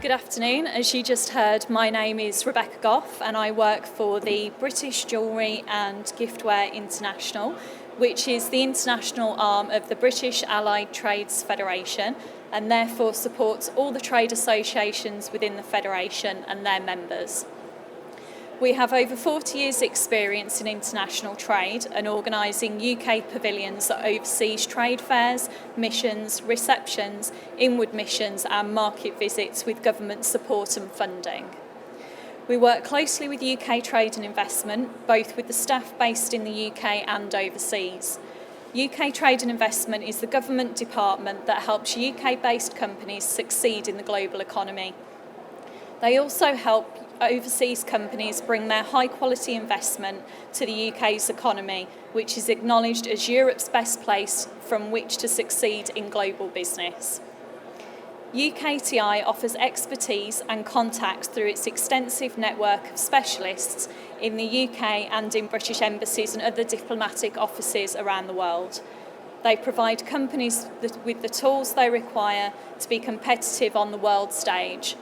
Good afternoon. As you just heard, my name is Rebecca Gough and I work for the British Jewellery and Giftware International, which is the international arm of the British Allied Trades Federation and therefore supports all the trade associations within the Federation and their members. We have over 40 years' experience in international trade and organising UK pavilions that oversees trade fairs, missions, receptions, inward missions and market visits with government support and funding. We work closely with UK Trade and Investment, both with the staff based in the UK and overseas. UK Trade and Investment is the government department that helps UK-based companies succeed in the global economy. They also help overseas companies bring their high-quality investment to the UK's economy, which is acknowledged as Europe's best place from which to succeed in global business. UKTI offers expertise and contacts through its extensive network of specialists in the UK and in British embassies and other diplomatic offices around the world. They provide companies with the tools they require to be competitive on the world stage.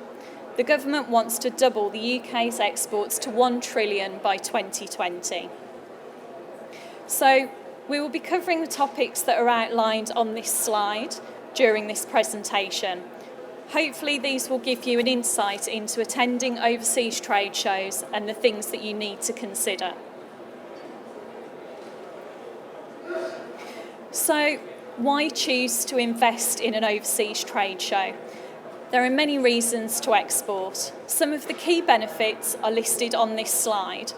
The government wants to double the UK's exports to 1 trillion by 2020. So we will be covering the topics that are outlined on this slide during this presentation. Hopefully these will give you an insight into attending overseas trade shows and the things that you need to consider. So why choose to invest in an overseas trade show? There are many reasons to export. Some of the key benefits are listed on this slide.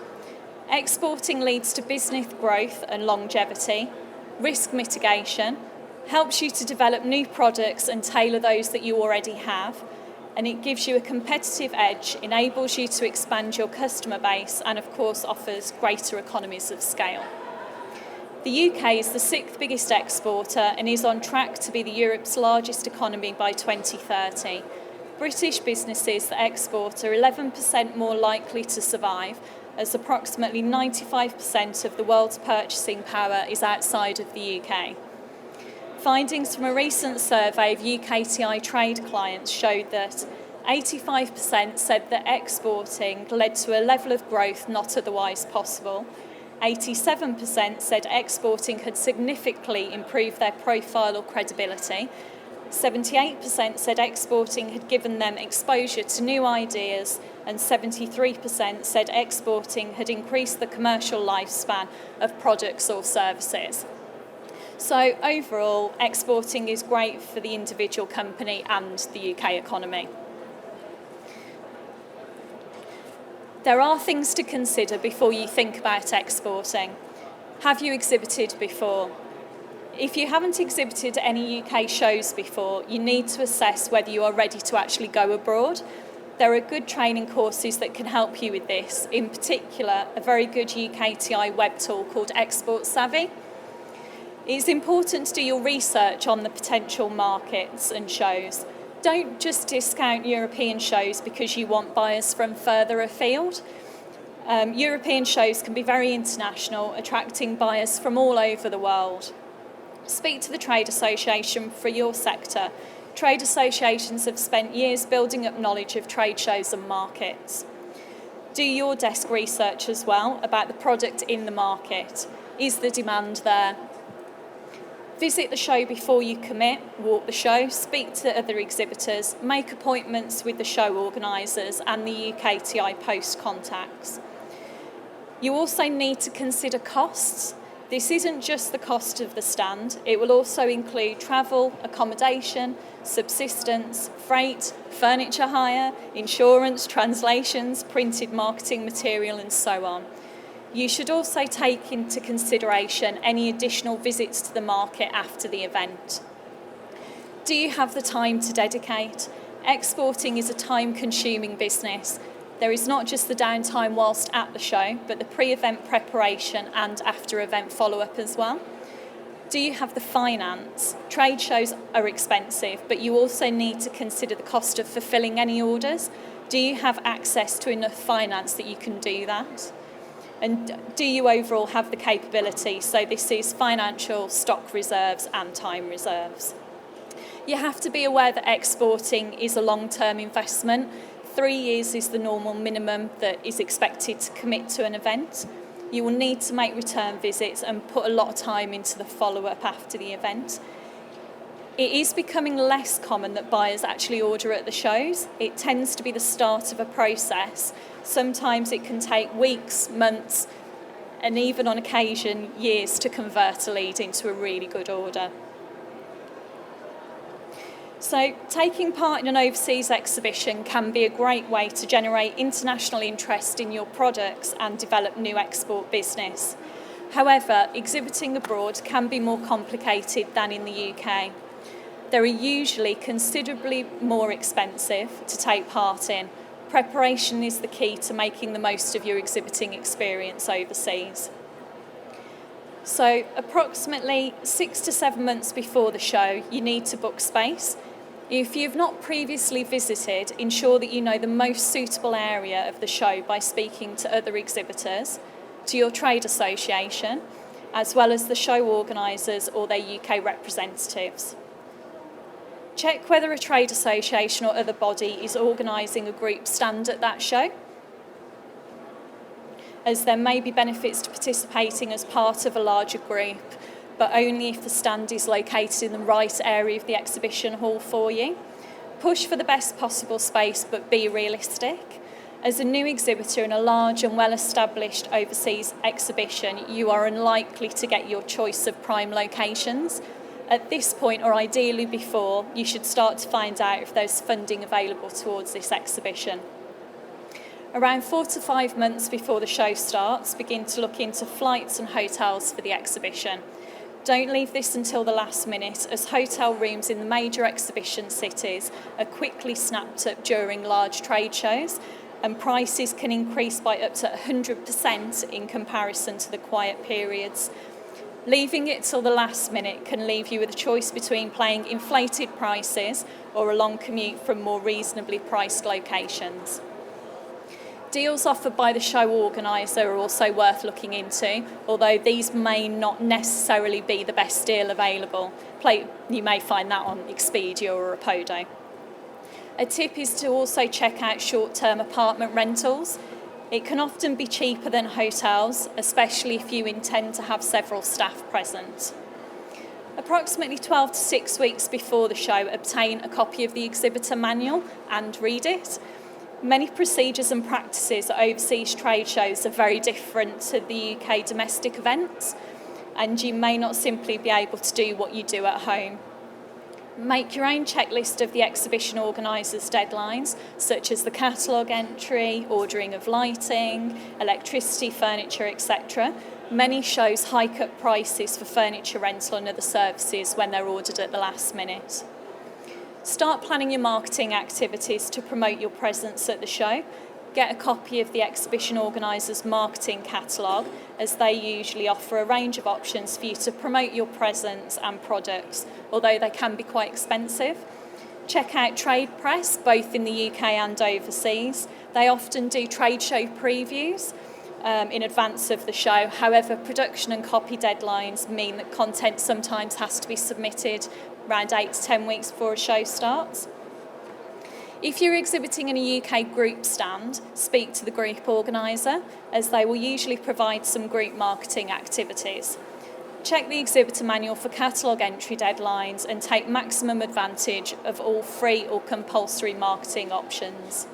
Exporting leads to business growth and longevity, risk mitigation, helps you to develop new products and tailor those that you already have, and it gives you a competitive edge, enables you to expand your customer base, and of course offers greater economies of scale. The UK is the 6th biggest exporter and is on track to be Europe's largest economy by 2030. British businesses that export are 11% more likely to survive, as approximately 95% of the world's purchasing power is outside of the UK. Findings from a recent survey of UKTI trade clients showed that 85% said that exporting led to a level of growth not otherwise possible. 87% said exporting had significantly improved their profile or credibility. 78% said exporting had given them exposure to new ideas, and 73% said exporting had increased the commercial lifespan of products or services. So overall, exporting is great for the individual company and the UK economy. There are things to consider before you think about exporting. Have you exhibited before? If you haven't exhibited at any UK shows before, you need to assess whether you are ready to actually go abroad. There are good training courses that can help you with this, in particular a very good UKTI web tool called Export Savvy. It's important to do your research on the potential markets and shows. Don't just discount European shows because you want buyers from further afield. European shows can be very international, attracting buyers from all over the world. Speak to the trade association for your sector. Trade associations have spent years building up knowledge of trade shows and markets. Do your desk research as well about the product in the market. Is the demand there? Visit the show before you commit, walk the show, speak to other exhibitors, make appointments with the show organisers and the UKTI post contacts. You also need to consider costs. This isn't just the cost of the stand, it will also include travel, accommodation, subsistence, freight, furniture hire, insurance, translations, printed marketing material and so on. You should also take into consideration any additional visits to the market after the event. Do you have the time to dedicate? Exporting is a time-consuming business. There is not just the downtime whilst at the show, but the pre-event preparation and after-event follow-up as well. Do you have the finance? Trade shows are expensive, but you also need to consider the cost of fulfilling any orders. Do you have access to enough finance that you can do that? And do you overall have the capability? So this is financial, stock reserves and time reserves. You have to be aware that exporting is a long-term investment. 3 years is the normal minimum that is expected to commit to an event. You will need to make return visits and put a lot of time into the follow-up after the event. It is becoming less common that buyers actually order at the shows. It tends to be the start of a process. Sometimes it can take weeks, months, and even on occasion years to convert a lead into a really good order. So taking part in an overseas exhibition can be a great way to generate international interest in your products and develop new export business. However, exhibiting abroad can be more complicated than in the UK. They're usually considerably more expensive to take part in. Preparation is the key to making the most of your exhibiting experience overseas. So approximately 6 to 7 months before the show, you need to book space. If you've not previously visited, ensure that you know the most suitable area of the show by speaking to other exhibitors, to your trade association, as well as the show organisers or their UK representatives. Check whether a trade association or other body is organising a group stand at that show, as there may be benefits to participating as part of a larger group, but only if the stand is located in the right area of the exhibition hall for you. Push for the best possible space, but be realistic. As a new exhibitor in a large and well-established overseas exhibition, you are unlikely to get your choice of prime locations. At this point, or ideally before, you should start to find out if there's funding available towards this exhibition. Around 4 to 5 months before the show starts, begin to look into flights and hotels for the exhibition. Don't leave this until the last minute, as hotel rooms in the major exhibition cities are quickly snapped up during large trade shows, and prices can increase by up to 100% in comparison to the quiet periods. Leaving it till the last minute can leave you with a choice between paying inflated prices or a long commute from more reasonably priced locations. Deals offered by the show organiser are also worth looking into, although these may not necessarily be the best deal available. You may find that on Expedia or Apodo. A tip is to also check out short-term apartment rentals. It can often be cheaper than hotels, especially if you intend to have several staff present. Approximately 12 to 6 weeks before the show, obtain a copy of the exhibitor manual and read it. Many procedures and practices at overseas trade shows are very different to the UK domestic events, and you may not simply be able to do what you do at home. Make your own checklist of the exhibition organisers' deadlines, such as the catalogue entry, ordering of lighting, electricity, furniture, etc. Many shows hike up prices for furniture rental and other services when they're ordered at the last minute. Start planning your marketing activities to promote your presence at the show. Get a copy of the exhibition organisers' marketing catalogue, as they usually offer a range of options for you to promote your presence and products, although they can be quite expensive. Check out trade press, both in the UK and overseas. They often do trade show previews in advance of the show. However, production and copy deadlines mean that content sometimes has to be submitted around 8 to 10 weeks before a show starts. If you're exhibiting in a UK group stand, speak to the group organiser, as they will usually provide some group marketing activities. Check the exhibitor manual for catalogue entry deadlines and take maximum advantage of all free or compulsory marketing options.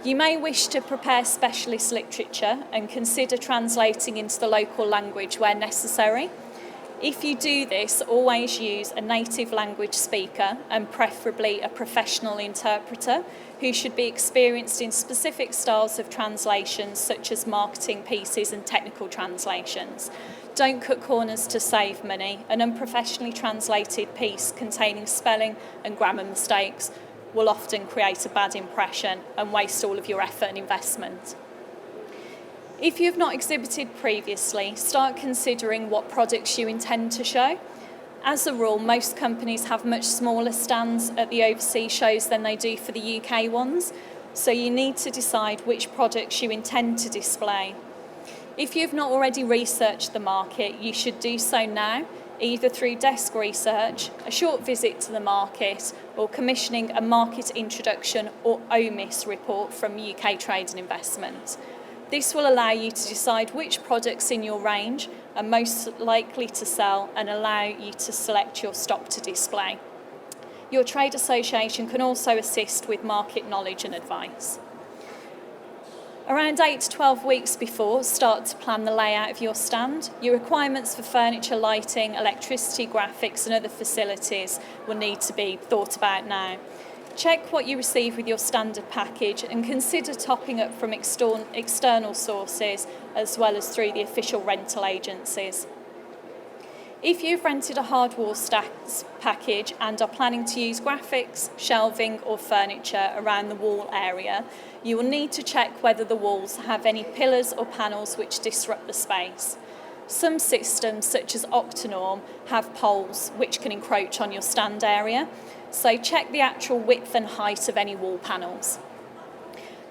You may wish to prepare specialist literature and consider translating into the local language where necessary. If you do this, always use a native language speaker and preferably a professional interpreter who should be experienced in specific styles of translations such as marketing pieces and technical translations. Don't cut corners to save money. An unprofessionally translated piece containing spelling and grammar mistakes will often create a bad impression and waste all of your effort and investment. If you have not exhibited previously, start considering what products you intend to show. As a rule, most companies have much smaller stands at the overseas shows than they do for the UK ones, so you need to decide which products you intend to display. If you have not already researched the market, you should do so now. either through desk research, a short visit to the market, or commissioning a market introduction or OMIS report from UK Trade and Investment. This will allow you to decide which products in your range are most likely to sell and allow you to select your stock to display. Your trade association can also assist with market knowledge and advice. Around 8 to 12 weeks before, start to plan the layout of your stand. Your requirements for furniture, lighting, electricity, graphics and other facilities will need to be thought about now. Check what you receive with your standard package and consider topping up from external sources as well as through the official rental agencies. If you've rented a hard wall stacks package and are planning to use graphics, shelving or furniture around the wall area, you will need to check whether the walls have any pillars or panels which disrupt the space. Some systems, such as Octanorm, have poles which can encroach on your stand area, so check the actual width and height of any wall panels.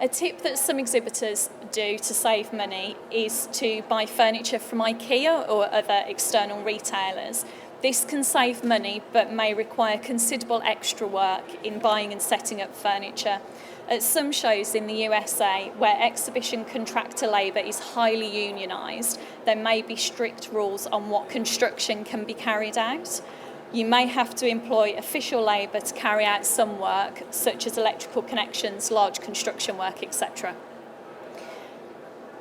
A tip that some exhibitors do to save money is to buy furniture from IKEA or other external retailers. This can save money but may require considerable extra work in buying and setting up furniture. At some shows in the USA, where exhibition contractor labour is highly unionised, there may be strict rules on what construction can be carried out. You may have to employ official labour to carry out some work, such as electrical connections, large construction work, etc.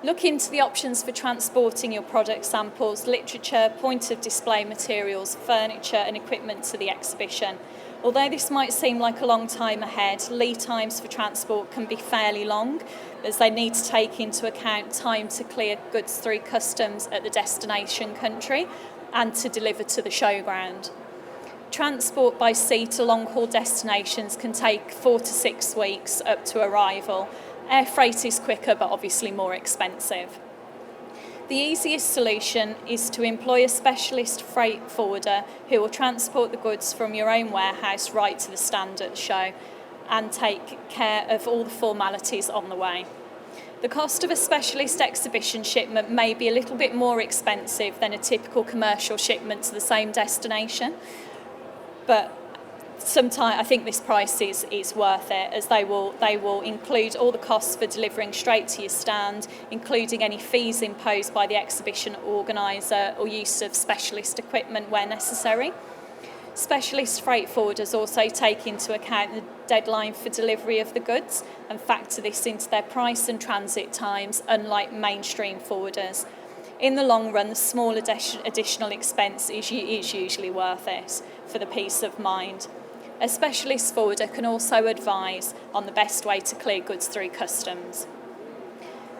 Look into the options for transporting your product samples, literature, point of display materials, furniture and equipment to the exhibition. Although this might seem like a long time ahead, lead times for transport can be fairly long, as they need to take into account time to clear goods through customs at the destination country and to deliver to the showground. Transport by sea to long-haul destinations can take 4 to 6 weeks up to arrival. Air freight is quicker but obviously more expensive. The easiest solution is to employ a specialist freight forwarder who will transport the goods from your own warehouse right to the stand at the show and take care of all the formalities on the way. The cost of a specialist exhibition shipment may be a little bit more expensive than a typical commercial shipment to the same destination, but sometimes I think this price is worth it, as they will include all the costs for delivering straight to your stand, including any fees imposed by the exhibition organiser or use of specialist equipment where necessary. Specialist freight forwarders also take into account the deadline for delivery of the goods and factor this into their price and transit times, unlike mainstream forwarders. In the long run, the small additional expense is usually worth it for the peace of mind. A specialist forwarder can also advise on the best way to clear goods through customs.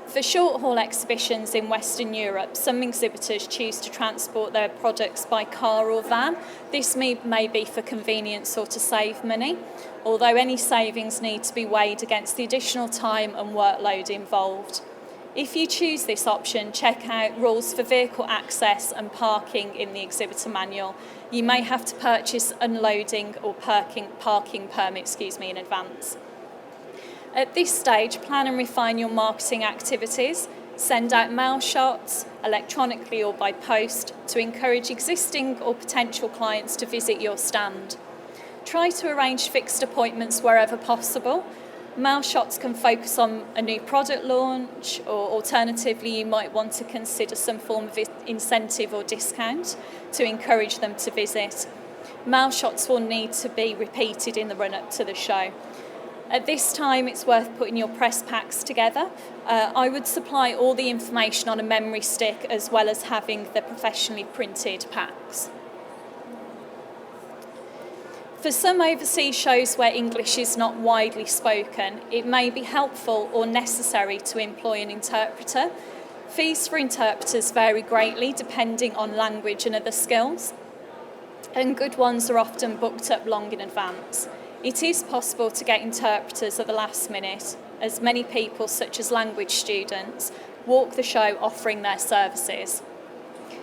For short-haul exhibitions in Western Europe, some exhibitors choose to transport their products by car or van. This may be for convenience or to save money, although any savings need to be weighed against the additional time and workload involved. If you choose this option, check out rules for vehicle access and parking in the exhibitor manual. You may have to purchase unloading or parking permits in advance. At this stage, plan and refine your marketing activities. Send out mail shots, electronically or by post, to encourage existing or potential clients to visit your stand. Try to arrange fixed appointments wherever possible. Mail shots can focus on a new product launch, or alternatively you might want to consider some form of incentive or discount to encourage them to visit. Mail shots will need to be repeated in the run-up to the show. At this time, it's worth putting your press packs together. I would supply all the information on a memory stick as well as having the professionally printed packs. For some overseas shows where English is not widely spoken, it may be helpful or necessary to employ an interpreter. Fees for interpreters vary greatly depending on language and other skills, and good ones are often booked up long in advance. It is possible to get interpreters at the last minute, as many people, such as language students, walk the show offering their services.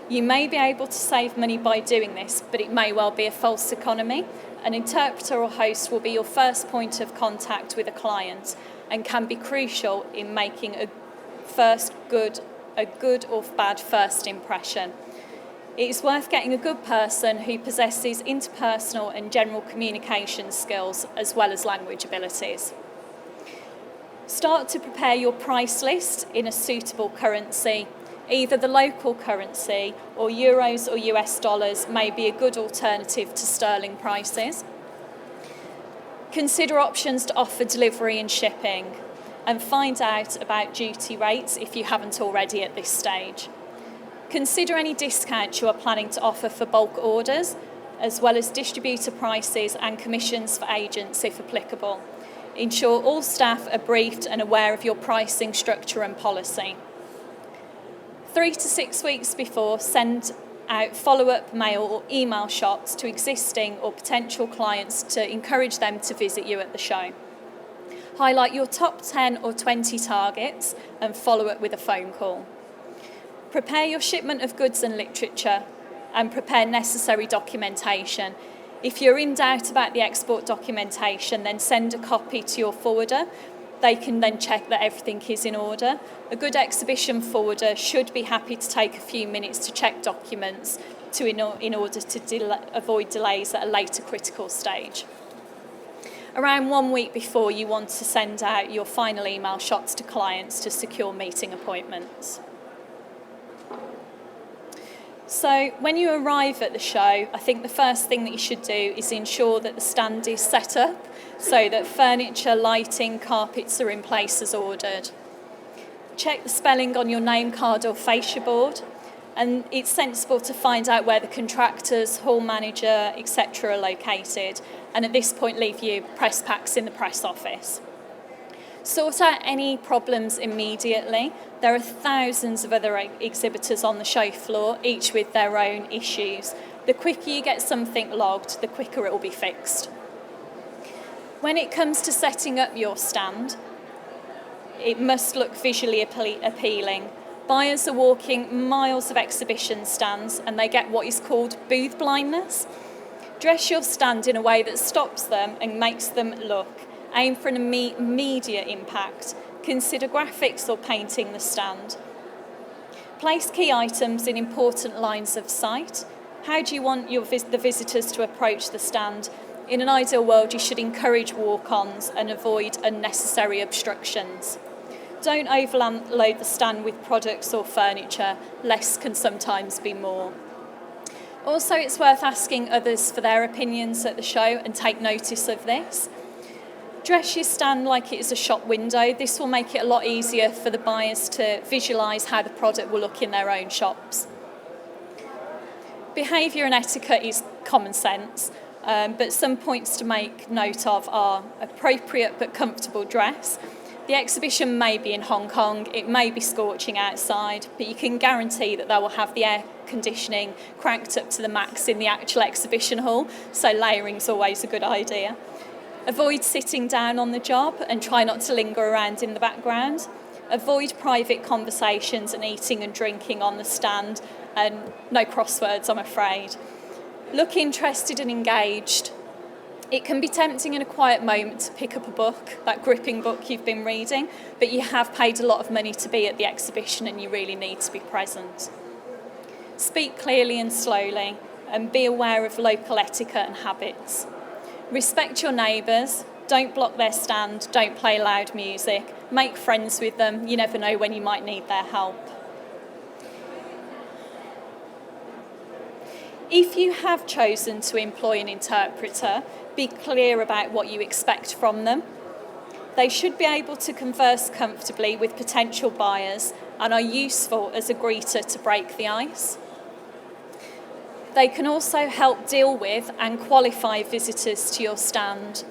You may be able to save money by doing this, but it may well be a false economy. An interpreter or host will be your first point of contact with a client and can be crucial in making a good or bad first impression. It is worth getting a good person who possesses interpersonal and general communication skills as well as language abilities. Start to prepare your price list in a suitable currency. Either the local currency or euros or US dollars may be a good alternative to sterling prices. Consider options to offer delivery and shipping, and find out about duty rates if you haven't already at this stage. Consider any discounts you are planning to offer for bulk orders, as well as distributor prices and commissions for agents if applicable. Ensure all staff are briefed and aware of your pricing structure and policy. 3 to 6 weeks before, send out follow-up mail or email shots to existing or potential clients to encourage them to visit you at the show. Highlight your top 10 or 20 targets and follow up with a phone call. Prepare your shipment of goods and literature and prepare necessary documentation. If you're in doubt about the export documentation, then send a copy to your forwarder. They can then check that everything is in order. A good exhibition forwarder should be happy to take a few minutes to check documents in order to avoid delays at a later critical stage. Around 1 week before, you want to send out your final email shots to clients to secure meeting appointments. So when you arrive at the show, I think the first thing that you should do is ensure that the stand is set up so that furniture, lighting, carpets are in place as ordered. Check the spelling on your name card or fascia board, and it's sensible to find out where the contractors, hall manager, etc. are located, and at this point leave your press packs in the press office. Sort out any problems immediately. There are thousands of other exhibitors on the show floor, each with their own issues. The quicker you get something logged, the quicker it will be fixed. When it comes to setting up your stand, it must look visually appealing. Buyers are walking miles of exhibition stands and they get what is called booth blindness. Dress your stand in a way that stops them and makes them look. Aim for an immediate impact. Consider graphics or painting the stand. Place key items in important lines of sight. How do you want the visitors to approach the stand? In an ideal world, you should encourage walk-ons and avoid unnecessary obstructions. Don't overload the stand with products or furniture. Less can sometimes be more. Also, it's worth asking others for their opinions at the show and take notice of this. Dress your stand like it is a shop window. This will make it a lot easier for the buyers to visualise how the product will look in their own shops. Behaviour and etiquette is common sense, but some points to make note of are appropriate but comfortable dress. The exhibition may be in Hong Kong, it may be scorching outside, but you can guarantee that they will have the air conditioning cranked up to the max in the actual exhibition hall, so layering is always a good idea. Avoid sitting down on the job and try not to linger around in the background. Avoid private conversations and eating and drinking on the stand, and no crosswords, I'm afraid. Look interested and engaged. It can be tempting in a quiet moment to pick up a book, that gripping book you've been reading, but you have paid a lot of money to be at the exhibition and you really need to be present. Speak clearly and slowly, and be aware of local etiquette and habits. Respect your neighbours, don't block their stand, don't play loud music, make friends with them, you never know when you might need their help. If you have chosen to employ an interpreter, be clear about what you expect from them. They should be able to converse comfortably with potential buyers and are useful as a greeter to break the ice. They can also help deal with and qualify visitors to your stand.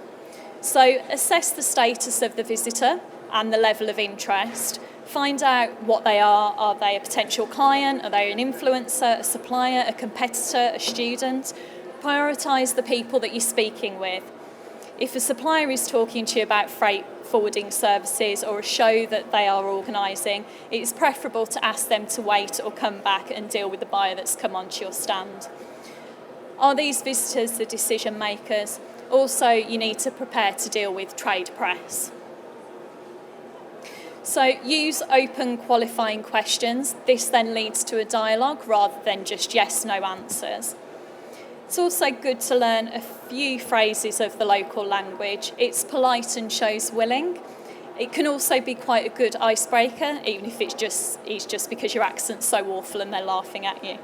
So assess the status of the visitor and the level of interest. Find out what they are. Are they a potential client? Are they an influencer, a supplier, a competitor, a student? Prioritise the people that you're speaking with. If a supplier is talking to you about freight forwarding services or a show that they are organising, it's preferable to ask them to wait or come back and deal with the buyer that's come onto your stand. Are these visitors the decision makers? Also, you need to prepare to deal with trade press. So use open qualifying questions. This then leads to a dialogue rather than just yes/no answers. It's also good to learn a few phrases of the local language. It's polite and shows willing. It can also be quite a good icebreaker, even if it's just because your accent's so awful and they're laughing at you.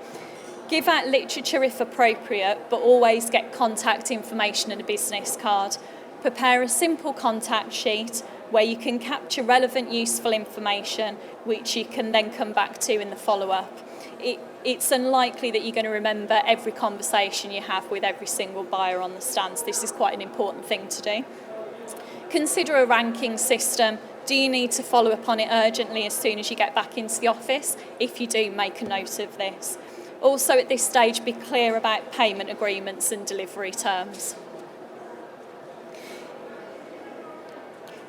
Give out literature if appropriate, but always get contact information and a business card. Prepare a simple contact sheet where you can capture relevant, useful information, which you can then come back to in the follow-up. It's unlikely that you're going to remember every conversation you have with every single buyer on the stands. This is quite an important thing to do. Consider a ranking system. Do you need to follow up on it urgently as soon as you get back into the office? If you do, make a note of this. Also, at this stage, be clear about payment agreements and delivery terms.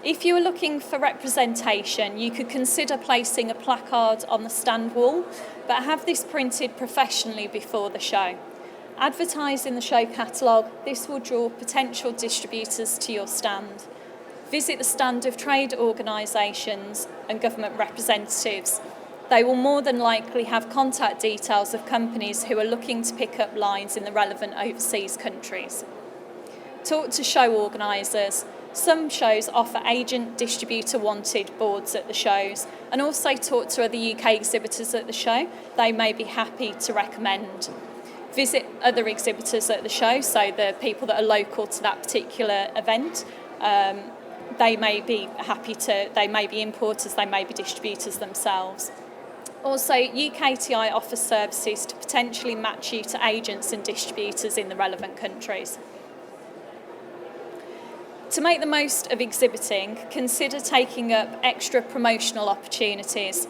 If you are looking for representation, you could consider placing a placard on the stand wall, but have this printed professionally before the show. Advertise in the show catalogue. This will draw potential distributors to your stand. Visit the stand of trade organisations and government representatives. They will more than likely have contact details of companies who are looking to pick up lines in the relevant overseas countries. Talk to show organisers. Some shows offer agent distributor wanted boards at the shows, and also talk to other UK exhibitors at the show. They may be happy to recommend. Visit other exhibitors at the show, so the people that are local to that particular event. They may be importers, they may be distributors themselves. Also, UKTI offers services to potentially match you to agents and distributors in the relevant countries. To make the most of exhibiting, consider taking up extra promotional opportunities.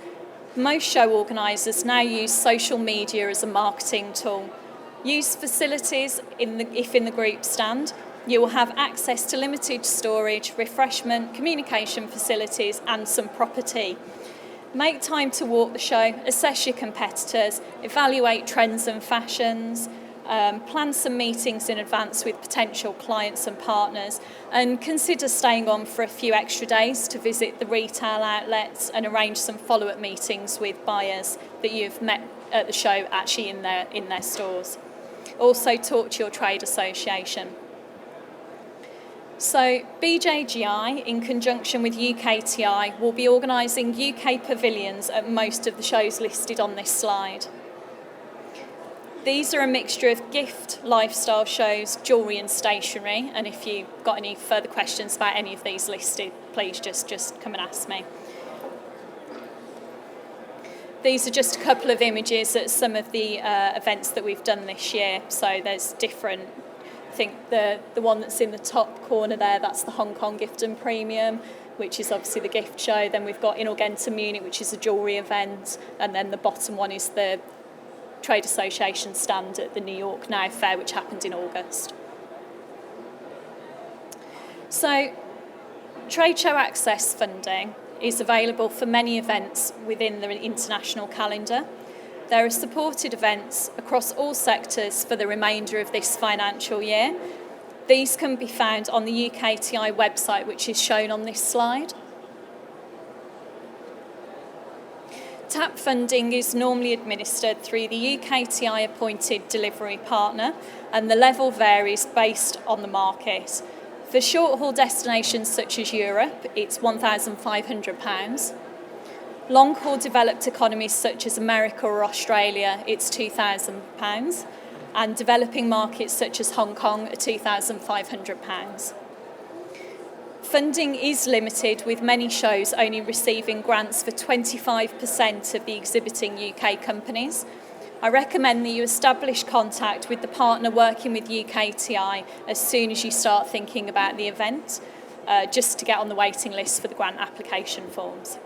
Most show organisers now use social media as a marketing tool. Use facilities if in the group stand. You will have access to limited storage, refreshment, communication facilities and some property. Make time to walk the show, assess your competitors, evaluate trends and fashions, plan some meetings in advance with potential clients and partners, and consider staying on for a few extra days to visit the retail outlets and arrange some follow-up meetings with buyers that you've met at the show actually in their stores. Also talk to your trade association. So BJGI, in conjunction with UKTI, will be organising UK Pavilions at most of the shows listed on this slide. These are a mixture of gift, lifestyle shows, jewellery and stationery, and if you've got any further questions about any of these listed, please just come and ask me. These are just a couple of images at some of the events that we've done this year, so there's different. I think the one that's in the top corner there, that's the Hong Kong Gift and Premium, which is obviously the gift show. Then we've got Inorgenta Munich, which is a jewellery event, and then the bottom one is the Trade Association stand at the New York Now Fair, which happened in August. So, trade show access funding is available for many events within the international calendar. There are supported events across all sectors for the remainder of this financial year. These can be found on the UKTI website, which is shown on this slide. TAP funding is normally administered through the UKTI appointed delivery partner, and the level varies based on the market. For short-haul destinations such as Europe, it's £1,500. Long-haul developed economies such as America or Australia, it's £2,000. And developing markets such as Hong Kong are £2,500. Funding is limited, with many shows only receiving grants for 25% of the exhibiting UK companies. I recommend that you establish contact with the partner working with UKTI as soon as you start thinking about the event, just to get on the waiting list for the grant application forms.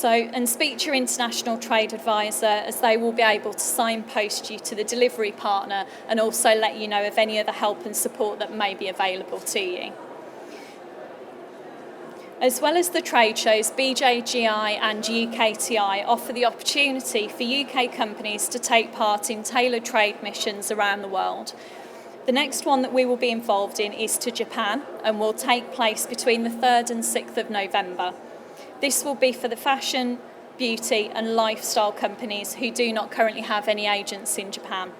And speak to your international trade advisor, as they will be able to signpost you to the delivery partner and also let you know of any other help and support that may be available to you. As well as the trade shows, BJGI and UKTI offer the opportunity for UK companies to take part in tailored trade missions around the world. The next one that we will be involved in is to Japan and will take place between the 3rd and 6th of November. This will be for the fashion, beauty and lifestyle companies who do not currently have any agents in Japan.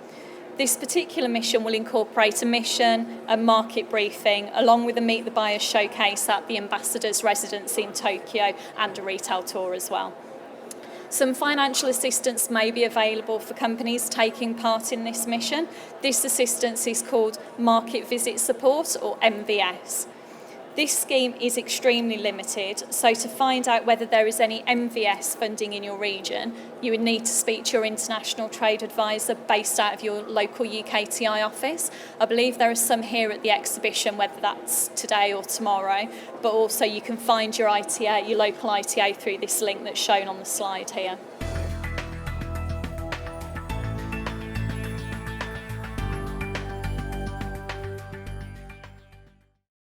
This particular mission will incorporate a mission, a market briefing, along with a Meet the Buyers showcase at the Ambassador's residence in Tokyo and a retail tour as well. Some financial assistance may be available for companies taking part in this mission. This assistance is called Market Visit Support, or MVS. This scheme is extremely limited, so to find out whether there is any MVS funding in your region, you would need to speak to your International Trade Advisor based out of your local UKTI office. I believe there are some here at the exhibition, whether that's today or tomorrow, but also you can find your ITA, your local ITA, through this link that's shown on the slide here.